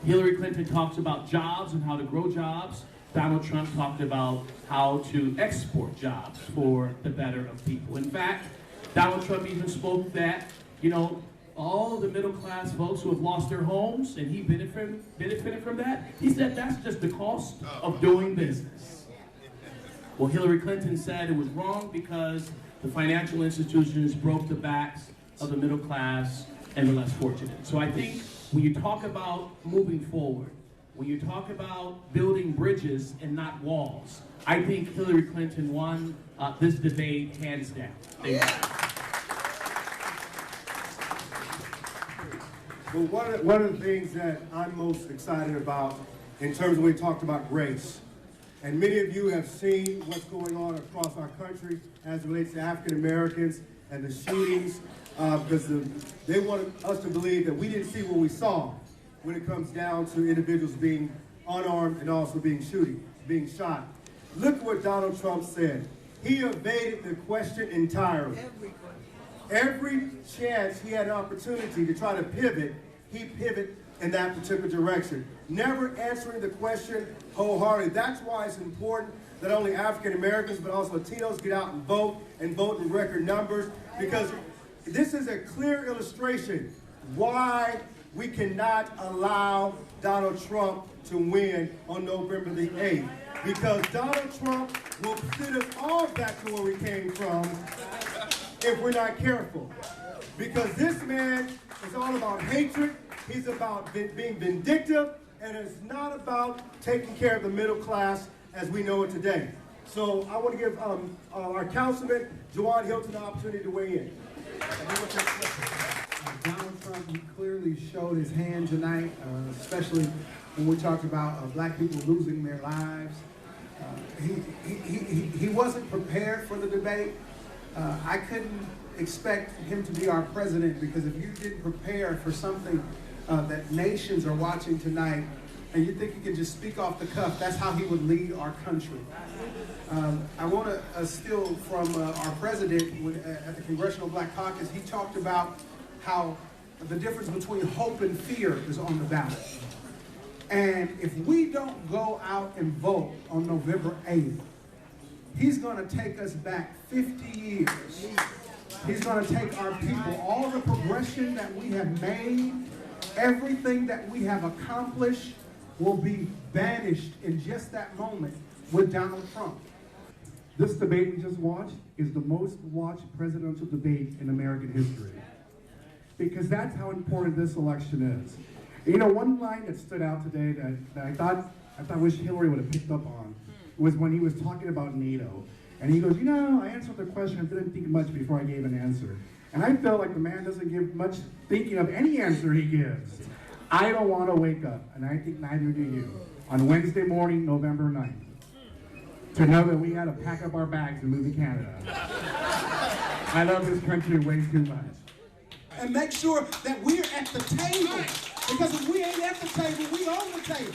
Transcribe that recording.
Hillary Clinton talks about jobs and how to grow jobs. Donald Trump talked about how to export jobs for the better of people. In fact, Donald Trump even spoke that, you know, all the middle class folks who have lost their homes, and he benefited from that, he said that's just the cost of doing business. Well, Hillary Clinton said it was wrong because the financial institutions broke the backs of the middle class and the less fortunate. So I think when you talk about moving forward, when you talk about building bridges and not walls, I think Hillary Clinton won this debate hands down. Thank you. Well, one of the things that I'm most excited about in terms of when we talked about grace, and many of you have seen what's going on across our country as it relates to African Americans and the shootings, because they want us to believe that we didn't see what we saw when it comes down to individuals being unarmed and also being shot. Look what Donald Trump said. He evaded the question entirely. Every chance he had an opportunity to try to pivot, he pivoted in that particular direction. Never answering the question wholeheartedly. That's why it's important that only African Americans but also Latinos get out and vote in record numbers, because this is a clear illustration why we cannot allow Donald Trump to win on November the 8th. Because Donald Trump will send us all back to where we came from if we're not careful. Because this man is all about hatred, he's about being vindictive, and it's not about taking care of the middle class as we know it today. So I want to give our Councilman, Jawane Hilton, the opportunity to weigh in. Donald Trump, he clearly showed his hand tonight, especially when we talked about black people losing their lives. He wasn't prepared for the debate. I couldn't expect him to be our president, because if you didn't prepare for something that nations are watching tonight, and you think you can just speak off the cuff, that's how he would lead our country. I want to steal from our president at the Congressional Black Caucus. He talked about how the difference between hope and fear is on the ballot. And if we don't go out and vote on November 8th, he's going to take us back 50 years. He's going to take our people, all the progression that we have made, everything that we have accomplished will be banished in just that moment with Donald Trump. This debate we just watched is the most watched presidential debate in American history, because that's how important this election is. You know, one line that stood out today that I thought wish Hillary would have picked up on was when he was talking about NATO. And he goes, you know, I answered the question and didn't think much before I gave an answer. And I felt like the man doesn't give much thinking of any answer he gives. I don't want to wake up, and I think neither do you, on Wednesday morning, November 9th, to know that we had to pack up our bags and move to Canada. I love this country way too much. And make sure that we're at the table. Because if we ain't at the table, we own the table.